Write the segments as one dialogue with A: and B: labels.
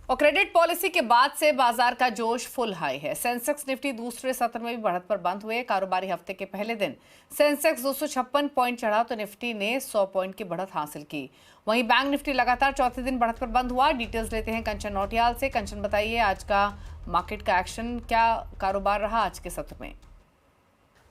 A: और credit policy के बाद से बाजार का जोश फुल हाई है। सेंसेक्स निफ्टी दूसरे सत्र में भी बढ़त पर बंद हुए। कारोबारी हफ्ते के पहले दिन सेंसेक्स 256 पॉइंट चढ़ा तो निफ्टी ने 100 पॉइंट की बढ़त हासिल की। वहीं बैंक निफ्टी लगातार चौथे दिन बढ़त पर बंद हुआ। डिटेल्स लेते हैं कंचन नौटियाल से। कंचन, बताइए आज का मार्केट का एक्शन, क्या कारोबार रहा आज के सत्र में?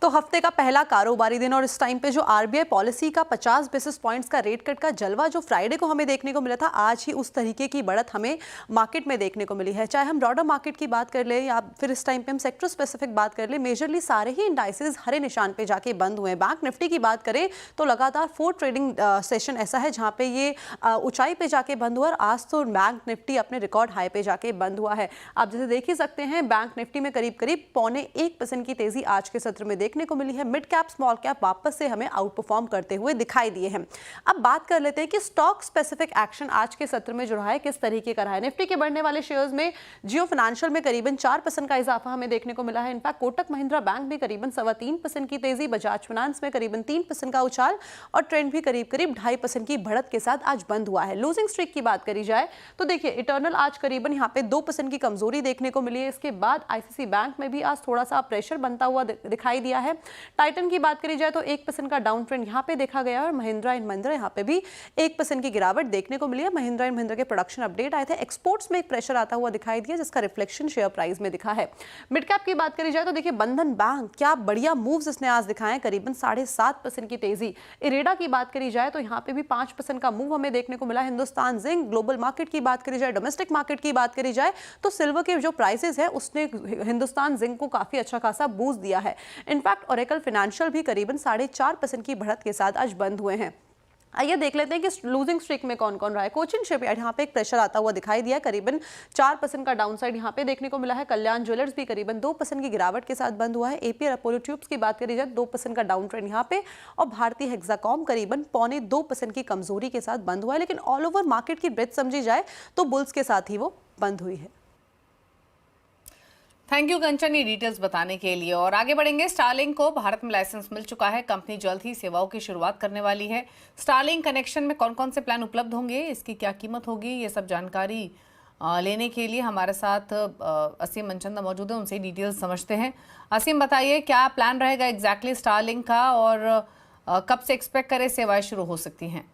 B: तो हफ्ते का पहला कारोबारी दिन और इस टाइम पे जो आरबीआई पॉलिसी का 50 बेसिस पॉइंट्स का रेट कट का जलवा जो फ्राइडे को हमें देखने को मिला था, आज ही उस तरीके की बढ़त हमें मार्केट में देखने को मिली है। चाहे हम ब्रॉडर मार्केट की बात कर ले या फिर इस टाइम पे हम सेक्टर स्पेसिफिक बात कर ले, मेजरली सारे ही इंडाइसेस हरे निशान पे जाके बंद हुए हैं। बैंक निफ्टी की बात करें तो लगातार 4 ट्रेडिंग सेशन ऐसा है जहाँ पे ये ऊंचाई पे जाके बंद हुआ और आज तो बैंक निफ्टी अपने रिकॉर्ड हाई पे जाके बंद हुआ है। आप जैसे देख ही सकते हैं, बैंक निफ्टी में करीब करीब 0.25% की तेजी आज के सत्र में देखने को मिली है। मिड कैप स्मॉल कैप वापस से हमें आउट परफॉर्म करते हुए दिखाई दिए हैं। अब बात कर लेते हैं कि स्टॉक स्पेसिफिक एक्शन आज के सत्र में जो रहा है किस तरीके का रहा है। निफ्टी के बढ़ने वाले शेयर्स में जियो फाइनेंशियल में करीबन 4% का इजाफा हमें देखने को मिला है। इनफैक्ट कोटक महिंद्रा बैंक भी करीबन 3.25% की तेजी, बजाज फाइनेंस में करीबन 3% का उछाल और ट्रेंड भी करीब 2.5% की बढ़त के साथ आज बंद हुआ है। लूजिंग स्ट्रीक की बात करी जाए तो देखिए, इटर्नल आज करीबन यहाँ पे 2% की कमजोरी देखने को मिली है। इसके बाद आईसीसी बैंक में भी आज थोड़ा सा प्रेशर बनता हुआ दिखाई दिया है। टाइटन की बात करी जाए तो 1% का डाउन ट्रेंड यहाँ पे देखा गया है और महिंद्रा एंड महिंद्रा यहाँ पे भी 1% की गिरावट देखने को मिली है। महिंद्रा एंड महिंद्रा के प्रोडक्शन अपडेट आए थे, एक्सपोर्ट्स में एक प्रेशर आता हुआ दिखाई दिया जिसका रिफ्लेक्शन शेयर प्राइस में दिखा है। मिड कैप की बात करी जाए तो देखिए, बंधन बैंक क्या बढ़िया मूव्स इसने आज दिखाए, करीबन 7.5% की तेजी। इरेडा की बात करी जाए तो यहाँ पे भी 5% का मूव हमें देखने को मिला। हिंदुस्तान जिंक, ग्लोबल मार्केट की बात करी जाए, डोमेस्टिक मार्केट की बात करी जाए तो सिल्वर के जो प्राइसेस है उसने हिंदुस्तान जिंक को काफी अच्छा खासा बूस्ट दिया है। इनफैक्ट ओरेकल फाइनेंशियल भी करीबन 4.5% की बढ़त के साथ आज बंद हुए हैं। आइए देख लेते हैं कि लूजिंग स्ट्रिक में कौन कौन रहा है। कोचिन शिपयार्ड यहाँ पे एक प्रेशर आता हुआ दिखाई दिया, करीबन 4% का डाउनसाइड यहाँ पे देखने को मिला है। कल्याण ज्वेलर्स भी करीबन 2% की गिरावट के साथ बंद हुआ है। एपीआर अपोलो ट्यूब्स की बात करी जाए 2% का डाउन ट्रेंड यहाँ पे और भारतीय हेक्साकॉम करीबन 0.25% की कमजोरी के साथ बंद हुआ है। लेकिन ऑल ओवर मार्केट की ब्रेथ समझी जाए तो बुल्स के साथ ही वो बंद हुई है।
A: थैंक यू कंचन, ये डिटेल्स बताने के लिए। और आगे बढ़ेंगे। स्टारलिंक को भारत में लाइसेंस मिल चुका है। कंपनी जल्द ही सेवाओं की शुरुआत करने वाली है। स्टारलिंक कनेक्शन में कौन कौन से प्लान उपलब्ध होंगे, इसकी क्या कीमत होगी, ये सब जानकारी लेने के लिए हमारे साथ असीम मनचंदा मौजूद है, उनसे डिटेल्स समझते हैं। असीम, बताइए क्या प्लान रहेगा एग्जैक्टली स्टारलिंक का और कब से एक्सपेक्ट करें सेवाएं शुरू हो सकती हैं?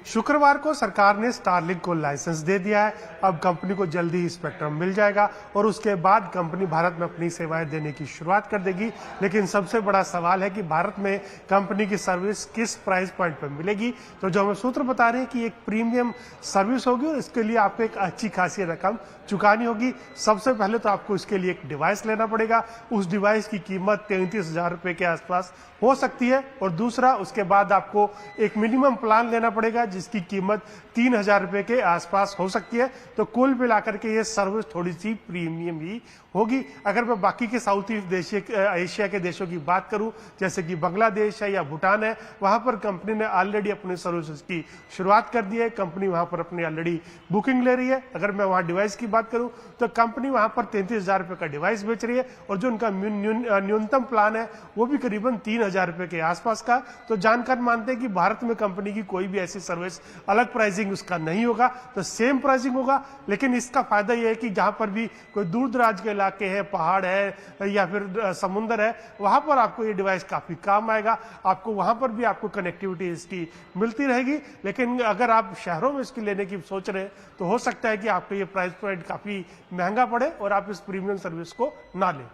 C: शुक्रवार को सरकार ने स्टारलिंक को लाइसेंस दे दिया है। अब कंपनी को जल्दी ही स्पेक्ट्रम मिल जाएगा और उसके बाद कंपनी भारत में अपनी सेवाएं देने की शुरुआत कर देगी। लेकिन सबसे बड़ा सवाल है कि भारत में कंपनी की सर्विस किस प्राइस पॉइंट पर मिलेगी। तो जो हमें सूत्र बता रहे हैं कि एक प्रीमियम सर्विस होगी और इसके लिए आपको एक अच्छी खासी रकम चुकानी होगी। सबसे पहले तो आपको इसके लिए एक डिवाइस लेना पड़ेगा। उस डिवाइस की कीमत 33,000 रुपए के आसपास हो सकती है। और दूसरा, उसके बाद आपको एक मिनिमम प्लान लेना पड़ेगा जिसकी कीमत 3,000 रुपए के आसपास हो सकती है। तो कुल मिलाकर के ये सर्विस थोड़ी सी प्रीमियम ही होगी। अगर मैं बाकी के साउथ ईस्ट एशिया के देशों की बात करूं, जैसे कि बांग्लादेश है या भूटान है, वहां पर कंपनी ने ऑलरेडी अपनी सर्विसेज की शुरुआत कर दी है। कंपनी वहां पर अपनी ऑलरेडी बुकिंग ले रही है। अगर मैं वहां डिवाइस की बात करूं तो कंपनी वहां पर 33,000 रुपए का डिवाइस बेच रही है और जो उनका न्यूनतम प्लान है वो भी करीबन 3,000 रुपए के आसपास का। तो जानकार मानते हैं कि भारत में कंपनी की कोई भी ऐसी सर्विस अलग प्राइसिंग उसका नहीं होगा, तो सेम प्राइसिंग होगा। लेकिन इसका फायदा यह है कि जहां पर भी कोई दूर दराज के इलाके हैं, पहाड़ है या फिर समुद्र है, वहां पर आपको ये डिवाइस काफी काम आएगा। आपको वहां पर भी आपको कनेक्टिविटी इसकी मिलती रहेगी। लेकिन अगर आप शहरों में इसकी लेने की सोच रहे हैं तो हो सकता है कि आपको ये प्राइस पॉइंट काफी महंगा पड़े और आप इस प्रीमियम सर्विस को ना लें।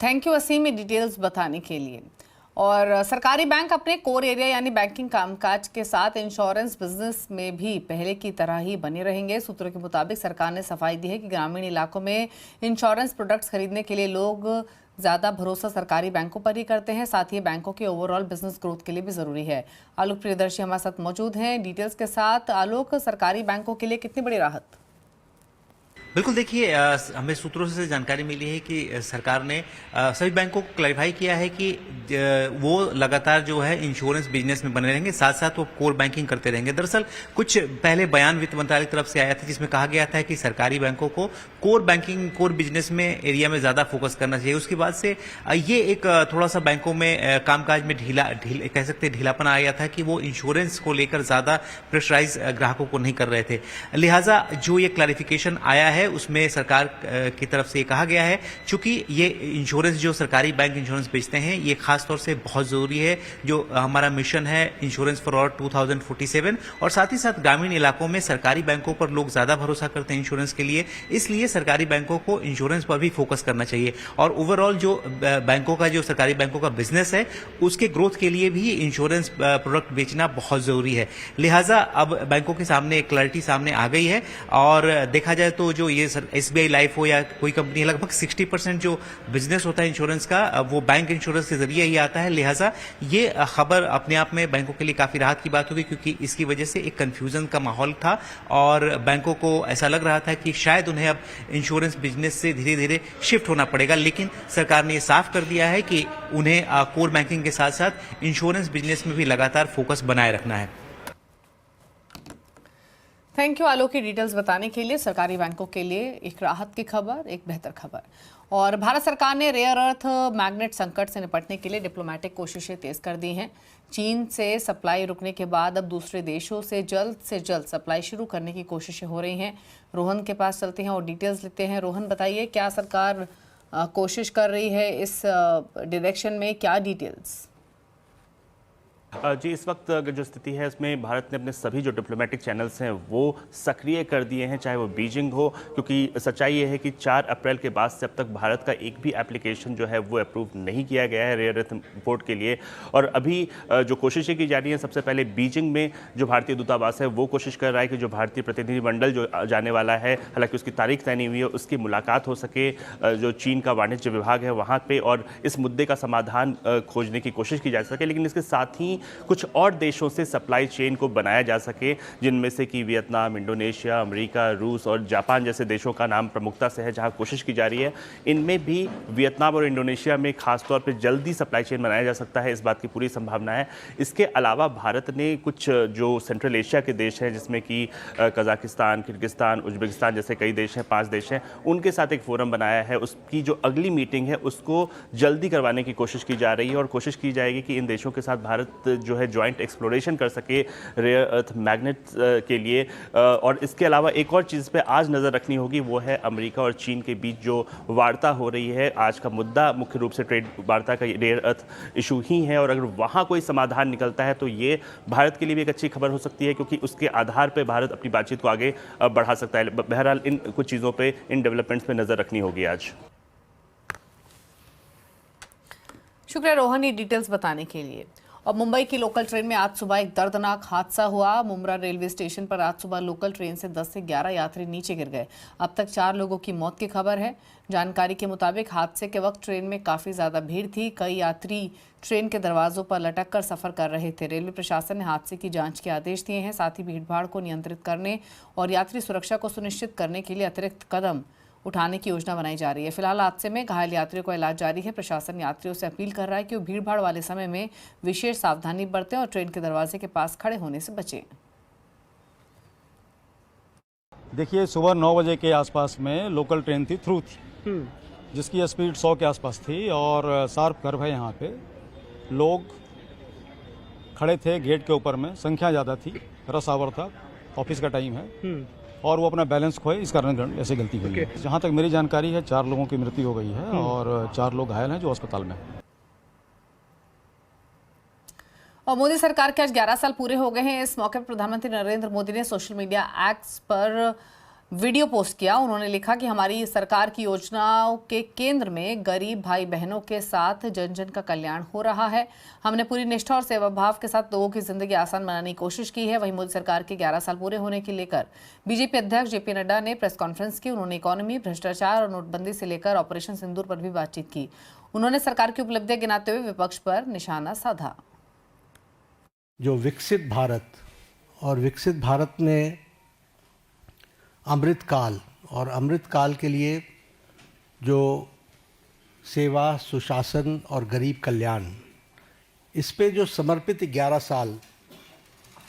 A: थैंक यू असीम, ये डिटेल्स बताने के लिए। और सरकारी बैंक अपने कोर एरिया यानी बैंकिंग कामकाज के साथ इंश्योरेंस बिजनेस में भी पहले की तरह ही बने रहेंगे। सूत्रों के मुताबिक सरकार ने सफाई दी है कि ग्रामीण इलाकों में इंश्योरेंस प्रोडक्ट्स खरीदने के लिए लोग ज़्यादा भरोसा सरकारी बैंकों पर ही करते हैं। साथ ही बैंकों के ओवरऑल बिजनेस ग्रोथ के लिए भी ज़रूरी है। आलोक प्रियदर्शी हमारे साथ मौजूद हैं डिटेल्स के साथ। आलोक, सरकारी बैंकों के लिए कितनी बड़ी राहत?
D: बिल्कुल, देखिए हमें सूत्रों से जानकारी मिली है कि सरकार ने सभी बैंकों को क्लैरिफाई किया है कि वो लगातार जो है इंश्योरेंस बिजनेस में बने रहेंगे, साथ साथ वो कोर बैंकिंग करते रहेंगे। दरअसल कुछ पहले बयान वित्त मंत्रालय की तरफ से आया था जिसमें कहा गया था कि सरकारी बैंकों को कोर बैंकिंग, कोर बिजनेस में एरिया में ज्यादा फोकस करना चाहिए। उसके बाद से ये एक थोड़ा सा बैंकों में कामकाज में कह सकते ढीलापन आया था कि वो इंश्योरेंस को लेकर ज्यादा प्रेशराइज ग्राहकों को नहीं कर रहे थे। लिहाजा जो ये क्लैरिफिकेशन आया है उसमें सरकार की तरफ से कहा गया है, चूंकि ये इंश्योरेंस जो सरकारी बैंक इंश्योरेंस बेचते हैं ये खास तौर से बहुत जरूरी है। जो हमारा मिशन है इंश्योरेंस फॉर ऑल 2047, और साथ ही साथ ग्रामीण इलाकों में सरकारी बैंकों पर लोग ज्यादा भरोसा करते हैं इंश्योरेंस के लिए, इसलिए सरकारी बैंकों को इंश्योरेंस पर भी फोकस करना चाहिए। और ओवरऑल जो बैंकों का, जो सरकारी बैंकों का बिजनेस है उसके ग्रोथ के लिए भी इंश्योरेंस प्रोडक्ट बेचना बहुत जरूरी है। लिहाजा अब बैंकों के सामने एक क्लैरिटी सामने आ गई है, और देखा जाए तो जो ये SBI लाइफ हो या कोई कंपनी, लगभग 60% जो बिजनेस होता है इंश्योरेंस का वो बैंक इंश्योरेंस के जरिए ही आता है। लिहाजा ये खबर अपने आप में बैंकों के लिए काफी राहत की बात होगी, क्योंकि इसकी वजह से एक कंफ्यूजन का माहौल था और बैंकों को ऐसा लग रहा था कि शायद उन्हें अब इंश्योरेंस बिजनेस से धीरे धीरे शिफ्ट होना पड़ेगा। लेकिन सरकार ने ये साफ कर दिया है कि उन्हें कोर बैंकिंग के साथ साथ इंश्योरेंस बिजनेस में भी लगातार फोकस बनाए रखना है।
A: थैंक यू आलोक की डिटेल्स बताने के लिए। सरकारी बैंकों के लिए एक राहत की खबर, एक बेहतर खबर। और भारत सरकार ने रेयर अर्थ मैग्नेट संकट से निपटने के लिए डिप्लोमेटिक कोशिशें तेज कर दी हैं। चीन से सप्लाई रुकने के बाद अब दूसरे देशों से जल्द सप्लाई शुरू करने की कोशिशें हो रही हैं। रोहन के पास चलते हैं और डिटेल्स लेते हैं। रोहन, बताइए क्या सरकार कोशिश कर रही है इस डायरेक्शन में, क्या डिटेल्स?
E: जी, इस वक्त अगर जो स्थिति है इसमें भारत ने अपने सभी जो डिप्लोमेटिक चैनल्स हैं वो सक्रिय कर दिए हैं, चाहे वो बीजिंग हो, क्योंकि सच्चाई ये है कि 4 अप्रैल के बाद से अब तक भारत का एक भी एप्लीकेशन जो है वो अप्रूव नहीं किया गया है रेयर अर्थ इंपोर्ट के लिए। और अभी जो कोशिशें की जा रही हैं, सबसे पहले बीजिंग में जो भारतीय दूतावास है वो कोशिश कर रहा है कि जो भारतीय प्रतिनिधिमंडल जो जाने वाला है, हालांकि उसकी तारीख तय नहीं हुई है, उसकी मुलाकात हो सके जो चीन का वाणिज्य विभाग है वहाँ पे, और इस मुद्दे का समाधान खोजने की कोशिश की जा सके। लेकिन इसके साथ ही कुछ और देशों से सप्लाई चेन को बनाया जा सके, जिनमें से कि वियतनाम, इंडोनेशिया, अमेरिका, रूस और जापान जैसे देशों का नाम प्रमुखता से है जहां कोशिश की जा रही है। इनमें भी वियतनाम और इंडोनेशिया में खासतौर पर जल्दी सप्लाई चेन बनाया जा सकता है, इस बात की पूरी संभावना है। इसके अलावा भारत ने कुछ जो सेंट्रल एशिया के देश हैं, जिसमें कि कजाकिस्तान, किर्गिस्तान, उज्बेकिस्तान जैसे कई देश हैं, 5 देश हैं, उनके साथ एक फोरम बनाया है। उसकी जो अगली मीटिंग है उसको जल्दी करवाने की कोशिश की जा रही है, और कोशिश की जाएगी कि इन देशों के साथ भारत जो है ज्वाइंट एक्सप्लोरेशन कर सके रेयर अर्थ मैग्नेट के लिए। और इसके अलावा एक और चीज़ पे आज नज़र रखनी होगी, वो है अमेरिका और चीन के बीच जो वार्ता हो रही है। आज का मुद्दा मुख्य रूप से ट्रेड वार्ता का रेयर अर्थ इशू ही है, और अगर वहाँ कोई समाधान निकलता है तो ये भारत के लिए भी एक अच्छी खबर हो सकती है, क्योंकि उसके आधार पर भारत अपनी बातचीत को आगे बढ़ा सकता है। बहरहाल इन कुछ चीज़ों पर, इन डेवलपमेंट्स पर नज़र रखनी होगी आज।
A: शुक्रिया रोहन ये डिटेल्स बताने के लिए। और मुंबई की लोकल ट्रेन में आज सुबह एक दर्दनाक हादसा हुआ। मुंब्रा रेलवे स्टेशन पर आज सुबह लोकल ट्रेन से 10 से 11 यात्री नीचे गिर गए। अब तक 4 लोगों की मौत की खबर है। जानकारी के मुताबिक हादसे के वक्त ट्रेन में काफ़ी ज़्यादा भीड़ थी। कई यात्री ट्रेन के दरवाजों पर लटक कर सफ़र कर रहे थे। रेलवे प्रशासन ने हादसे की जांच के आदेश दिए हैं। साथ ही भीड़भाड़ को नियंत्रित करने और यात्री सुरक्षा को सुनिश्चित करने के लिए अतिरिक्त कदम उठाने की योजना बनाई जा रही है। फिलहाल हादसे में घायल यात्रियों का इलाज जारी है। प्रशासन यात्रियों से अपील कर रहा है कि वो भीड़भाड़ वाले समय में विशेष सावधानी बरतें और ट्रेन के दरवाजे के पास खड़े होने से बचें।
F: देखिए, सुबह 9 बजे के आसपास में लोकल ट्रेन थी, थ्रू थी, जिसकी स्पीड 100 के आसपास थी, और शार्प कर्व है यहाँ पे। लोग खड़े थे गेट के ऊपर में, संख्या ज़्यादा थी, रश आवर था, ऑफिस का टाइम है, और वो अपना बैलेंस खोए, इस कारण ऐसे गलती हुई है। जहाँ तक मेरी जानकारी है 4 लोगों की मृत्यु हो गई है और 4 लोग घायल हैं जो अस्पताल में हैं।
A: और मोदी सरकार के आज 11 साल पूरे हो गए हैं। इस मौके पर प्रधानमंत्री नरेंद्र मोदी ने सोशल मीडिया एक्स पर वीडियो पोस्ट किया। उन्होंने लिखा कि हमारी सरकार की योजनाओं के केंद्र में गरीब भाई बहनों के साथ जन जन का कल्याण हो रहा है। हमने पूरी निष्ठा और सेवा भाव के साथ लोगों की जिंदगी आसान बनाने की कोशिश की है। वहीं मोदी सरकार के 11 साल पूरे होने के लेकर बीजेपी अध्यक्ष जेपी नड्डा ने प्रेस कॉन्फ्रेंस की। उन्होंने इकोनॉमी, भ्रष्टाचार और नोटबंदी से लेकर ऑपरेशन सिंदूर पर भी बातचीत की। उन्होंने सरकार की उपलब्धियां गिनाते हुए विपक्ष पर निशाना साधा।
G: जो विकसित भारत और विकसित भारत में अमृतकाल और अमृतकाल के लिए जो सेवा, सुशासन और गरीब कल्याण, इस पे जो समर्पित 11 साल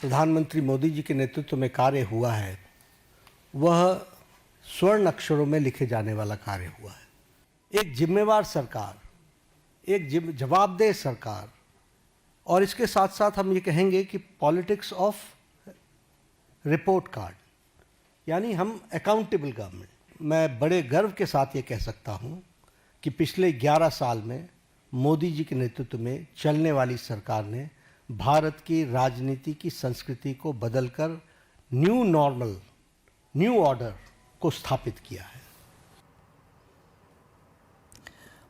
G: प्रधानमंत्री मोदी जी के नेतृत्व में कार्य हुआ है, वह स्वर्ण अक्षरों में लिखे जाने वाला कार्य हुआ है। एक जिम्मेवार सरकार, एक जवाबदेह सरकार, और इसके साथ साथ हम ये कहेंगे कि पॉलिटिक्स ऑफ रिपोर्ट कार्ड, यानी हम अकाउंटेबल गवर्नमेंट। मैं बड़े गर्व के साथ ये कह सकता हूँ कि पिछले 11 साल में मोदी जी के नेतृत्व में चलने वाली सरकार ने भारत की राजनीति की संस्कृति को बदलकर न्यू नॉर्मल, न्यू ऑर्डर को स्थापित किया है।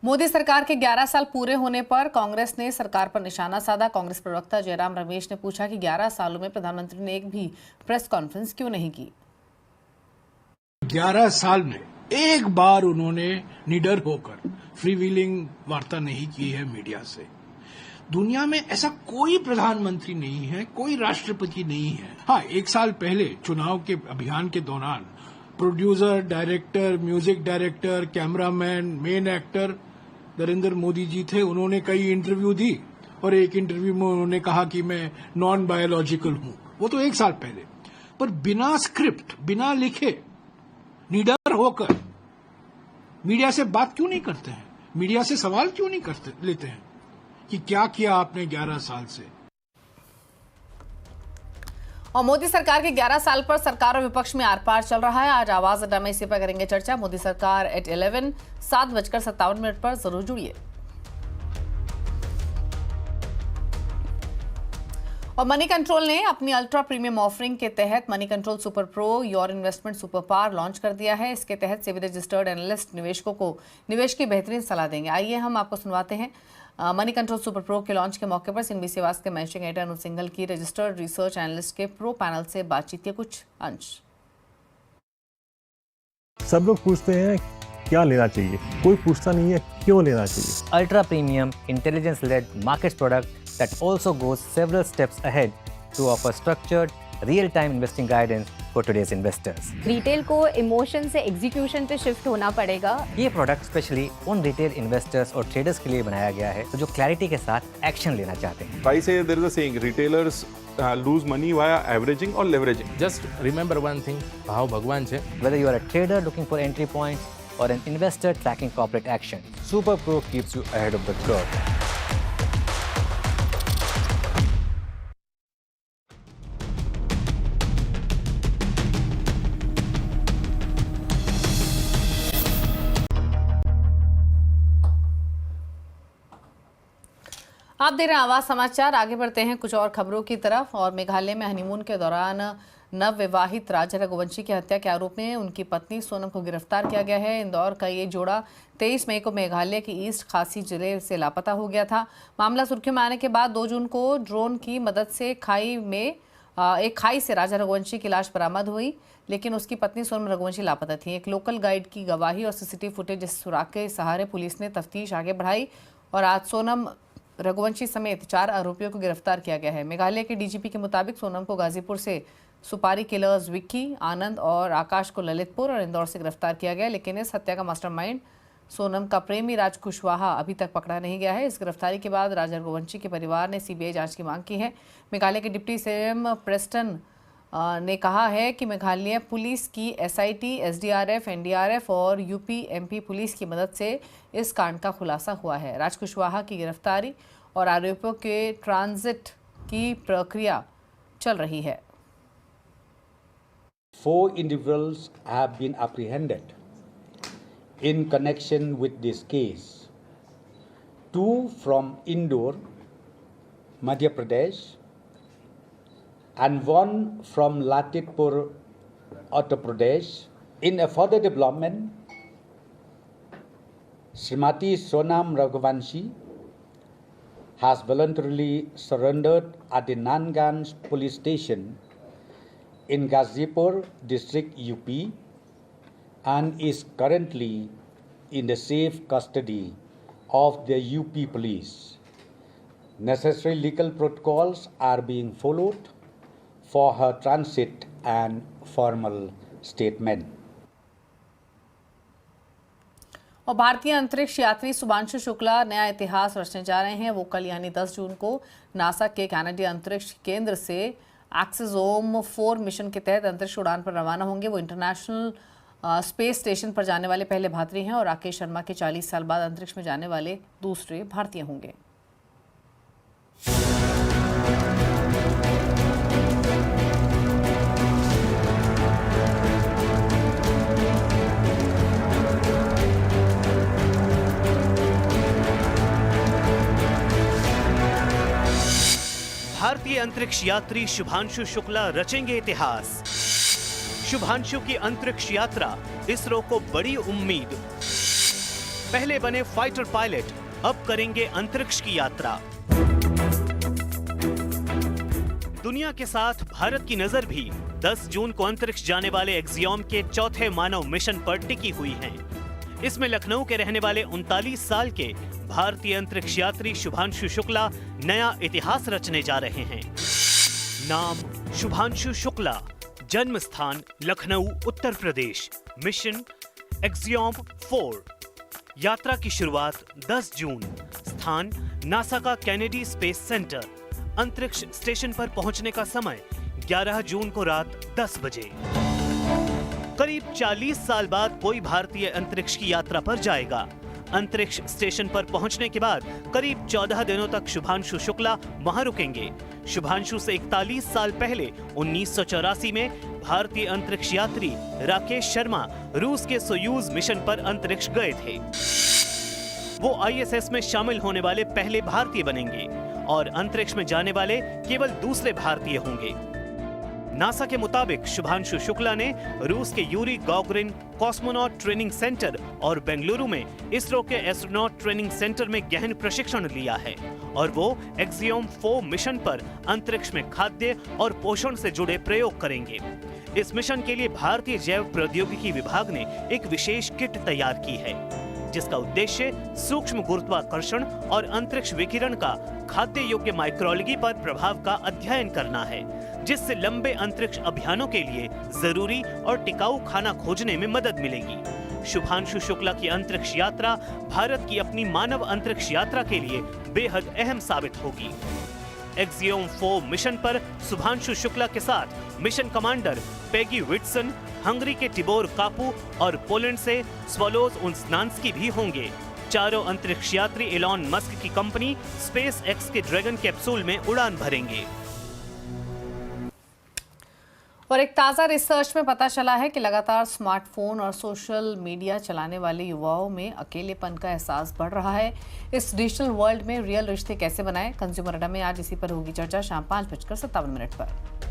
A: मोदी सरकार के 11 साल पूरे होने पर कांग्रेस ने सरकार पर निशाना साधा। कांग्रेस प्रवक्ता जयराम रमेश ने पूछा कि 11 सालों में प्रधानमंत्री ने एक भी प्रेस कॉन्फ्रेंस क्यों नहीं की।
H: 11 साल में एक बार उन्होंने निडर होकर फ्रीव्हीलिंग वार्ता नहीं की है मीडिया से। दुनिया में ऐसा कोई प्रधानमंत्री नहीं है, कोई राष्ट्रपति नहीं है। हाँ, एक साल पहले चुनाव के अभियान के दौरान producer, director, music director, cameraman, main actor Narendra Modi ji थे। उन्होंने कई इंटरव्यू दी और एक इंटरव्यू में उन्होंने कहा कि मैं नॉन बायोलॉजिकल हूं। वो तो एक साल पहले। पर बिना स्क्रिप्ट, बिना लिखे, निडर होकर मीडिया से बात क्यों नहीं करते हैं? मीडिया से सवाल क्यों नहीं लेते हैं कि क्या किया आपने 11 साल से?
A: और मोदी सरकार के 11 साल पर सरकार और विपक्ष में आर पार चल रहा है। आज आवाज अड्डा में इसी पर करेंगे चर्चा। मोदी सरकार एट 11 7:57 पर जरूर जुड़िए। और मनी कंट्रोल ने अपनी अल्ट्रा प्रीमियम ऑफरिंग के तहत money control super pro your investment super power launch कर दिया है। इसके तहत सेबी रजिस्टर्ड एनालिस्ट निवेशकों को निवेश की बेहतरीन सलाह देंगे। आइए हम आपको सुनवाते हैं मनी कंट्रोल सुपर प्रो के लॉन्च के मौके पर सिंघवी सेवास के मैनेजिंग एडिटर अनुज सिंघल की रजिस्टर्ड रिसर्च एनालिस्ट के प्रो पैनल से बातचीत के कुछ अंश।
I: सब लोग पूछते हैं क्या लेना चाहिए, कोई पूछता नहीं है क्यों लेना चाहिए।
J: Ultra premium intelligence led market product that also goes several steps ahead to offer structured real-time investing guidance for today's investors.
K: Retail को इमोशन से एग्जीक्यूशन पे शिफ्ट होना पड़ेगा।
J: ये प्रोडक्ट स्पेशली उन रिटेल इन्वेस्टर्स और ट्रेडर्स के लिए बनाया गया है जो क्लैरिटी के साथ एक्शन लेना चाहते हैं।
L: I say there is a saying, retailers lose money via averaging or leveraging.
M: Just remember one thing, भाव भगवान છે।
J: Whether you are a trader looking for entry points or an investor tracking corporate action, Super Pro keeps you ahead of the curve.
A: आप दे रहे हैं आवाज समाचार। आगे बढ़ते हैं कुछ और खबरों की तरफ। और मेघालय में हनीमून के दौरान नव विवाहित राजा रघुवंशी की हत्या के आरोप में उनकी पत्नी सोनम को गिरफ्तार किया गया है। इंदौर का ये जोड़ा 23 मई को मेघालय के ईस्ट खासी जिले से लापता हो गया था। मामला सुर्खियों में आने के बाद 2 जून को ड्रोन की मदद से एक खाई से राजा रघुवंशी की लाश बरामद हुई, लेकिन उसकी पत्नी सोनम रघुवंशी लापता थी। एक लोकल गाइड की गवाही और सीसीटीवी फुटेज सुराग के सहारे पुलिस ने तफ्तीश आगे बढ़ाई और आज सोनम रघुवंशी समेत 4 आरोपियों को गिरफ्तार किया गया है। मेघालय के डीजीपी के मुताबिक सोनम को गाजीपुर से सुपारी किलर्स विक्की, आनंद और आकाश को ललितपुर और इंदौर से गिरफ्तार किया गया, लेकिन इस हत्या का मास्टरमाइंड सोनम का प्रेमी राज कुशवाहा अभी तक पकड़ा नहीं गया है। इस गिरफ्तारी के बाद राजा रघुवंशी के परिवार ने सीबीआई जांच की मांग की है। मेघालय के डिप्टी सीएम प्रेस्टन ने कहा है कि मेघालय पुलिस की एसआईटी, एसडीआरएफ, एनडीआरएफ और यूपीएमपी पुलिस की मदद से इस कांड का खुलासा हुआ है। राज कुशवाहा की गिरफ्तारी और आरोपियों के ट्रांजिट की प्रक्रिया चल रही है।
N: 4 individuals have been apprehended in connection with this case. 2 from Indore, Madhya Pradesh, and 1 from Latitpur, Uttar Pradesh. In a further development, Srimati Sonam Raghuvanshi has voluntarily surrendered at the Nangan police station in Gazipur district UP and is currently in the safe custody of the UP police. Necessary legal protocols are being followed for her transit and formal statement.
A: और भारतीय अंतरिक्ष यात्री शुभांशु शुक्ला नया इतिहास रचने जा रहे हैं। वो कल यानी 10 जून को नासा के कैनेडियन अंतरिक्ष केंद्र से एक्सिसोम 4 मिशन के तहत अंतरिक्ष उड़ान पर रवाना होंगे। वो इंटरनेशनल स्पेस स्टेशन पर जाने वाले पहले भारतीय हैं और राकेश शर्मा के 40 साल बाद अंतरिक्ष में जाने वाले दूसरे भारतीय होंगे।
O: भारतीय अंतरिक्ष यात्री शुभांशु शुक्ला रचेंगे इतिहास। शुभांशु की अंतरिक्ष यात्रा इसरो को बड़ी उम्मीद। पहले बने फाइटर पायलट, अब करेंगे अंतरिक्ष की यात्रा। दुनिया के साथ भारत की नजर भी 10 जून को अंतरिक्ष जाने वाले एक्सियोम के चौथे मानव मिशन पर टिकी हुई है। इसमें लखनऊ के रहने वाले 39 साल के भारतीय अंतरिक्ष यात्री शुभांशु शुक्ला नया इतिहास रचने जा रहे हैं। नाम शुभांशु शुक्ला, जन्म स्थान लखनऊ उत्तर प्रदेश, मिशन एक्सियोम 4। यात्रा की शुरुआत 10 जून, स्थान नासा का कैनेडी स्पेस सेंटर। अंतरिक्ष स्टेशन पर पहुंचने का समय 11 जून को रात 10 बजे। करीब 40 साल बाद कोई भारतीय अंतरिक्ष की यात्रा पर जाएगा। अंतरिक्ष स्टेशन पर पहुंचने के बाद करीब 14 दिनों तक शुभांशु शुक्ला वहां रुकेंगे। शुभांशु से 41 साल पहले 1984 में भारतीय अंतरिक्ष यात्री राकेश शर्मा रूस के सोयूज मिशन पर अंतरिक्ष गए थे। वो आईएसएस में शामिल होने वाले पहले भारतीय बनेंगे और अंतरिक्ष में जाने वाले केवल दूसरे भारतीय होंगे। नासा के मुताबिक शुभांशु शुक्ला ने रूस के यूरी गॉगरिन कॉस्मोनॉट ट्रेनिंग सेंटर और बेंगलुरु में इसरो के एस्ट्रोनॉट ट्रेनिंग सेंटर में गहन प्रशिक्षण लिया है और वो एक्सियोम 4 मिशन पर अंतरिक्ष में खाद्य और पोषण से जुड़े प्रयोग करेंगे। इस मिशन के लिए भारतीय जैव प्रौद्योगिकी विभाग ने एक विशेष किट तैयार की है, जिसका उद्देश्य सूक्ष्म गुरुत्वाकर्षण और अंतरिक्ष विकिरण का खाद्य योग्य माइक्रोलॉजी पर प्रभाव का अध्ययन करना है, जिससे लंबे अंतरिक्ष अभियानों के लिए जरूरी और टिकाऊ खाना खोजने में मदद मिलेगी। शुभांशु शुक्ला की अंतरिक्ष यात्रा भारत की अपनी मानव अंतरिक्ष यात्रा के लिए बेहद अहम साबित होगी। एक्सियोम 4 मिशन पर शुभांशु शुक्ला के साथ mission commander Peggy Whitson, Hungary के टिबोर कापू और पोलैंड से स्वलोज उन्स्नान्स्की भी होंगे। चारों अंतरिक्ष यात्री एलॉन मस्क की कंपनी स्पेस एक्स के ड्रैगन कैप्सूल में उड़ान भरेंगे।
A: और एक ताज़ा रिसर्च में पता चला है कि लगातार स्मार्टफोन और सोशल मीडिया चलाने वाले युवाओं में अकेलेपन का एहसास बढ़ रहा है। इस डिजिटल वर्ल्ड में रियल रिश्ते कैसे बनाएं, कंज्यूमर अड्डा में आज इसी पर होगी चर्चा शाम 5:57 पर।